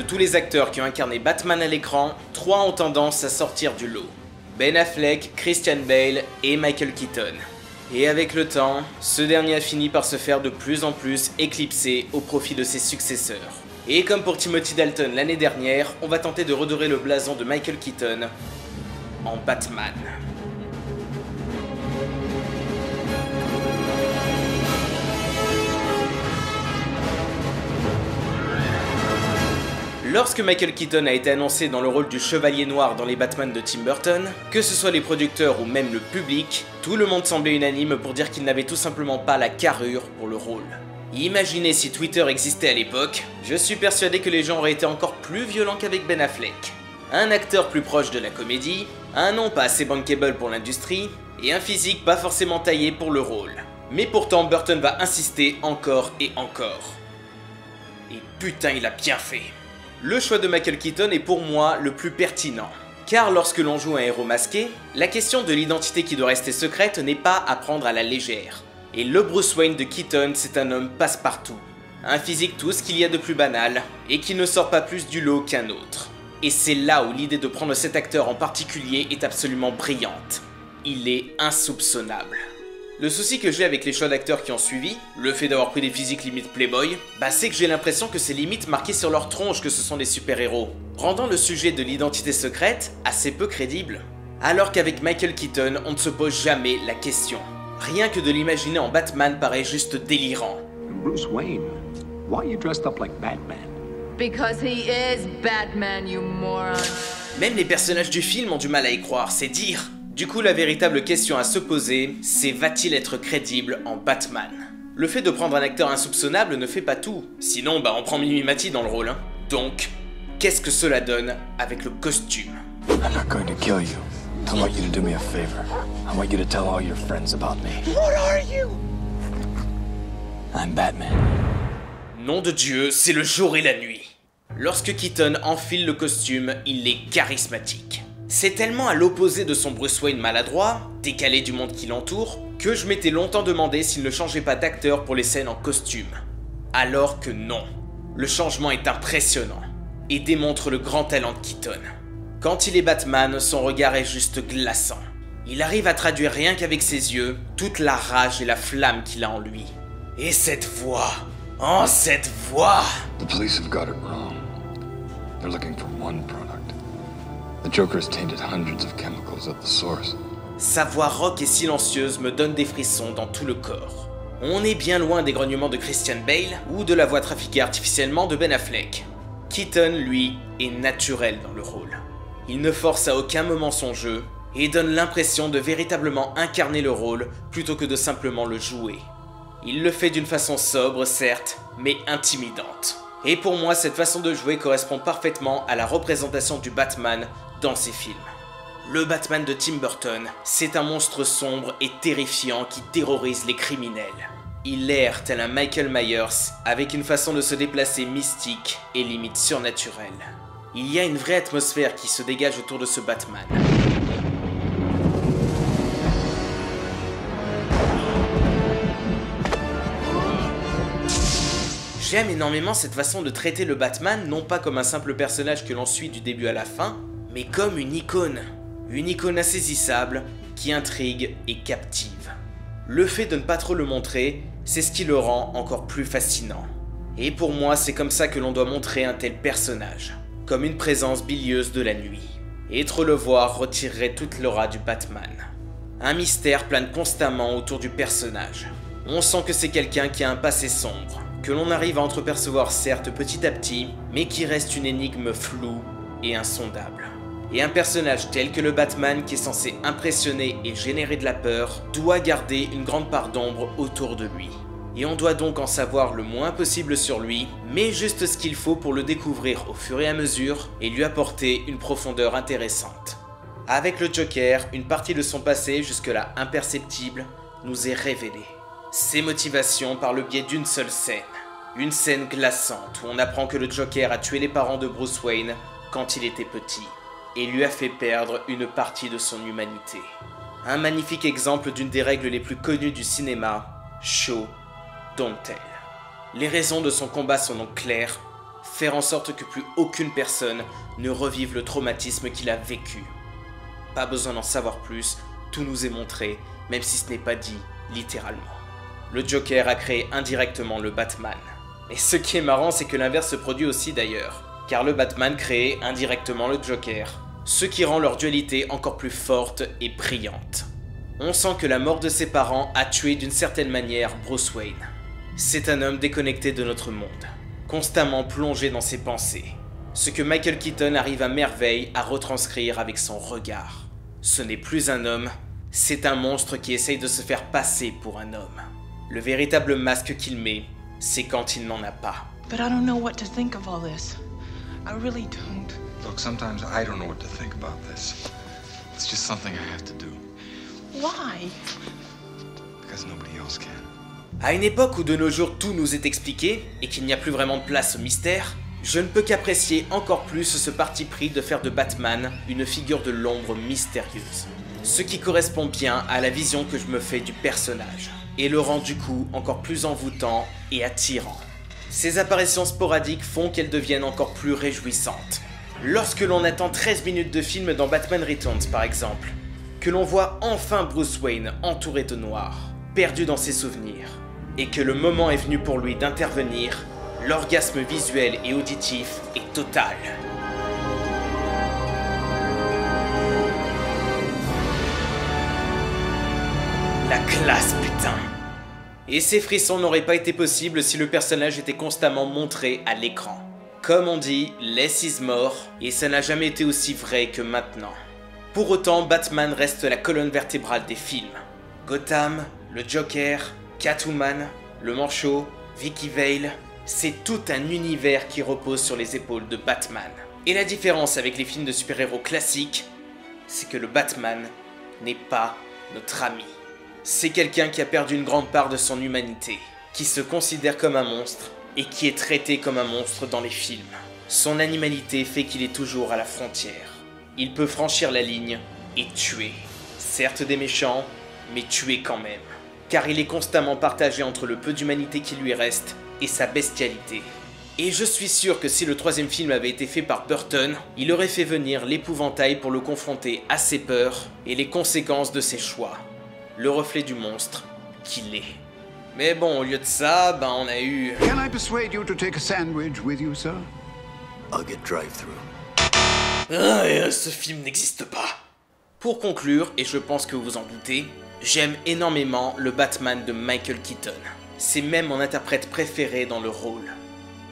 tous les acteurs qui ont incarné Batman à l'écran, 3 ont tendance à sortir du lot. Ben Affleck, Christian Bale et Michael Keaton. Et avec le temps, ce dernier a fini par se faire de plus en plus éclipser au profit de ses successeurs. Et comme pour Timothy Dalton l'année dernière, on va tenter de redorer le blason de Michael Keaton en Batman. Lorsque Michael Keaton a été annoncé dans le rôle du Chevalier Noir dans les Batman de Tim Burton, que ce soit les producteurs ou même le public, tout le monde semblait unanime pour dire qu'il n'avait tout simplement pas la carrure pour le rôle. Imaginez si Twitter existait à l'époque, je suis persuadé que les gens auraient été encore plus violents qu'avec Ben Affleck. Un acteur plus proche de la comédie, un nom pas assez bankable pour l'industrie, et un physique pas forcément taillé pour le rôle. Mais pourtant Burton va insister encore et encore. Et putain il a bien fait. Le choix de Michael Keaton est pour moi le plus pertinent. Car lorsque l'on joue un héros masqué, la question de l'identité qui doit rester secrète n'est pas à prendre à la légère. Et le Bruce Wayne de Keaton, c'est un homme passe-partout. Un physique tout ce qu'il y a de plus banal, et qui ne sort pas plus du lot qu'un autre. Et c'est là où l'idée de prendre cet acteur en particulier est absolument brillante. Il est insoupçonnable. Le souci que j'ai avec les choix d'acteurs qui ont suivi, le fait d'avoir pris des physiques limite Playboy, c'est que j'ai l'impression que c'est limite marqué sur leur tronche que ce sont des super-héros, rendant le sujet de l'identité secrète assez peu crédible. Alors qu'avec Michael Keaton, on ne se pose jamais la question. Rien que de l'imaginer en Batman paraît juste délirant. Bruce Wayne, why are you dressed up like Batman? Because he is Batman, you moron. Même les personnages du film ont du mal à y croire, c'est dire. Du coup, la véritable question à se poser, c'est va-t-il être crédible en Batman? Le fait de prendre un acteur insoupçonnable ne fait pas tout. Sinon, on prend Mimi Mati dans le rôle. Donc, qu'est-ce que cela donne avec le costume? I'm not going to kill you. I want you to do me a favor. I want you to tell all your friends about me. What are you? I'm Batman. Nom de Dieu, c'est le jour et la nuit. Lorsque Keaton enfile le costume, il est charismatique. C'est tellement à l'opposé de son Bruce Wayne maladroit, décalé du monde qui l'entoure, que je m'étais longtemps demandé s'il ne changeait pas d'acteur pour les scènes en costume. Alors que non. Le changement est impressionnant, et démontre le grand talent de Keaton. Quand il est Batman, son regard est juste glaçant. Il arrive à traduire rien qu'avec ses yeux, toute la rage et la flamme qu'il a en lui. Et cette voix, oh cette voix! The police have got it wrong. They're looking for one product. The Joker's tainted hundreds of chemicals at the source. Sa voix rauque et silencieuse me donne des frissons dans tout le corps. On est bien loin des grognements de Christian Bale ou de la voix trafiquée artificiellement de Ben Affleck. Keaton, lui, est naturel dans le rôle. Il ne force à aucun moment son jeu et donne l'impression de véritablement incarner le rôle plutôt que de simplement le jouer. Il le fait d'une façon sobre, certes, mais intimidante. Et pour moi, cette façon de jouer correspond parfaitement à la représentation du Batman dans ses films. Le Batman de Tim Burton, c'est un monstre sombre et terrifiant qui terrorise les criminels. Il erre tel un Michael Myers, avec une façon de se déplacer mystique et limite surnaturelle. Il y a une vraie atmosphère qui se dégage autour de ce Batman. J'aime énormément cette façon de traiter le Batman, non pas comme un simple personnage que l'on suit du début à la fin, mais comme une icône. Une icône insaisissable, qui intrigue et captive. Le fait de ne pas trop le montrer, c'est ce qui le rend encore plus fascinant. Et pour moi, c'est comme ça que l'on doit montrer un tel personnage, comme une présence bilieuse de la nuit. Et trop le voir retirerait toute l'aura du Batman. Un mystère plane constamment autour du personnage. On sent que c'est quelqu'un qui a un passé sombre, que l'on arrive à entrepercevoir certes petit à petit, mais qui reste une énigme floue et insondable. Et un personnage tel que le Batman, qui est censé impressionner et générer de la peur, doit garder une grande part d'ombre autour de lui. Et on doit donc en savoir le moins possible sur lui, mais juste ce qu'il faut pour le découvrir au fur et à mesure et lui apporter une profondeur intéressante. Avec le Joker, une partie de son passé jusque-là imperceptible nous est révélée. Ses motivations par le biais d'une seule scène. Une scène glaçante où on apprend que le Joker a tué les parents de Bruce Wayne quand il était petit et lui a fait perdre une partie de son humanité. Un magnifique exemple d'une des règles les plus connues du cinéma, show, don't tell. Les raisons de son combat sont donc claires, faire en sorte que plus aucune personne ne revive le traumatisme qu'il a vécu. Pas besoin d'en savoir plus, tout nous est montré, même si ce n'est pas dit littéralement. Le Joker a créé indirectement le Batman. Et ce qui est marrant, c'est que l'inverse se produit aussi d'ailleurs, car le Batman crée indirectement le Joker, ce qui rend leur dualité encore plus forte et brillante. On sent que la mort de ses parents a tué d'une certaine manière Bruce Wayne. C'est un homme déconnecté de notre monde, constamment plongé dans ses pensées, ce que Michael Keaton arrive à merveille à retranscrire avec son regard. Ce n'est plus un homme, c'est un monstre qui essaye de se faire passer pour un homme. Le véritable masque qu'il met, c'est quand il n'en a pas. But I don't know what to think of all this. I really don't. Look, sometimes I don't know what to think about this. It's just something I have to do. Why? Because nobody else can. À une époque où de nos jours tout nous est expliqué et qu'il n'y a plus vraiment de place au mystère, je ne peux qu'apprécier encore plus ce parti pris de faire de Batman une figure de l'ombre mystérieuse. Ce qui correspond bien à la vision que je me fais du personnage, et le rend du coup encore plus envoûtant et attirant. Ces apparitions sporadiques font qu'elles deviennent encore plus réjouissantes. Lorsque l'on attend 13 minutes de film dans Batman Returns par exemple, que l'on voit enfin Bruce Wayne entouré de noir, perdu dans ses souvenirs, et que le moment est venu pour lui d'intervenir, l'orgasme visuel et auditif est total. La classe, putain! Et ces frissons n'auraient pas été possibles si le personnage était constamment montré à l'écran. Comme on dit, less is more, et ça n'a jamais été aussi vrai que maintenant. Pour autant, Batman reste la colonne vertébrale des films. Gotham, le Joker, Catwoman, le Manchot, Vicky Vale, c'est tout un univers qui repose sur les épaules de Batman. Et la différence avec les films de super-héros classiques, c'est que le Batman n'est pas notre ami. C'est quelqu'un qui a perdu une grande part de son humanité, qui se considère comme un monstre et qui est traité comme un monstre dans les films. Son animalité fait qu'il est toujours à la frontière. Il peut franchir la ligne et tuer. Certes des méchants, mais tuer quand même. Car il est constamment partagé entre le peu d'humanité qui lui reste et sa bestialité. Et je suis sûr que si le troisième film avait été fait par Burton, il aurait fait venir l'épouvantail pour le confronter à ses peurs et les conséquences de ses choix. Le reflet du monstre qu'il est. Mais bon, au lieu de ça, on a eu... Can I persuade you to take a sandwich with you, sir? I'll get drive-through. Ce film n'existe pas. Pour conclure, et je pense que vous vous en doutez, j'aime énormément le Batman de Michael Keaton. C'est même mon interprète préféré dans le rôle.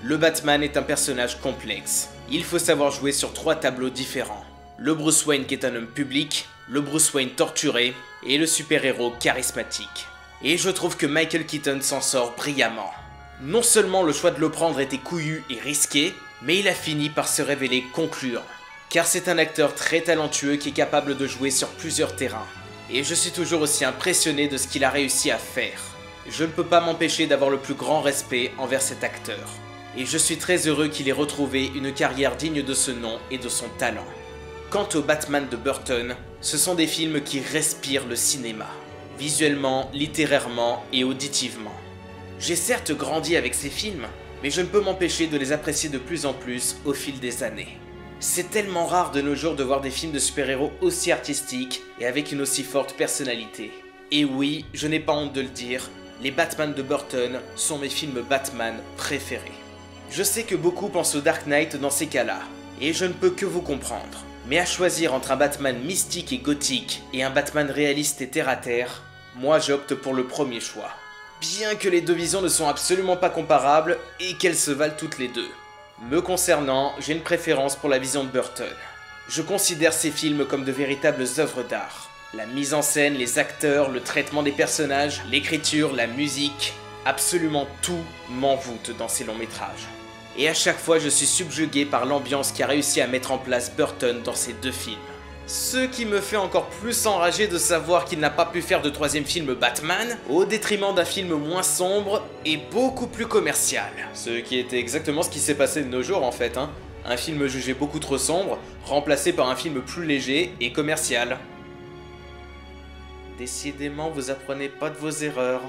Le Batman est un personnage complexe. Il faut savoir jouer sur 3 tableaux différents. Le Bruce Wayne qui est un homme public, le Bruce Wayne torturé, et le super-héros charismatique. Et je trouve que Michael Keaton s'en sort brillamment. Non seulement le choix de le prendre était couillu et risqué, mais il a fini par se révéler concluant. Car c'est un acteur très talentueux qui est capable de jouer sur plusieurs terrains. Et je suis toujours aussi impressionné de ce qu'il a réussi à faire. Je ne peux pas m'empêcher d'avoir le plus grand respect envers cet acteur. Et je suis très heureux qu'il ait retrouvé une carrière digne de ce nom et de son talent. Quant au Batman de Burton, ce sont des films qui respirent le cinéma, visuellement, littérairement et auditivement. J'ai certes grandi avec ces films, mais je ne peux m'empêcher de les apprécier de plus en plus au fil des années. C'est tellement rare de nos jours de voir des films de super-héros aussi artistiques et avec une aussi forte personnalité. Et oui, je n'ai pas honte de le dire, les Batman de Burton sont mes films Batman préférés. Je sais que beaucoup pensent au Dark Knight dans ces cas-là, et je ne peux que vous comprendre. Mais à choisir entre un Batman mystique et gothique et un Batman réaliste et terre-à-terre, moi j'opte pour le premier choix. Bien que les deux visions ne sont absolument pas comparables et qu'elles se valent toutes les deux. Me concernant, j'ai une préférence pour la vision de Burton. Je considère ces films comme de véritables œuvres d'art. La mise en scène, les acteurs, le traitement des personnages, l'écriture, la musique, absolument tout m'envoûte dans ces longs métrages. Et à chaque fois je suis subjugué par l'ambiance qu'a réussi à mettre en place Burton dans ces 2 films. Ce qui me fait encore plus enrager de savoir qu'il n'a pas pu faire de 3e film Batman, au détriment d'un film moins sombre et beaucoup plus commercial. Ce qui était exactement ce qui s'est passé de nos jours en fait, Un film jugé beaucoup trop sombre, remplacé par un film plus léger et commercial. Décidément vous apprenez pas de vos erreurs.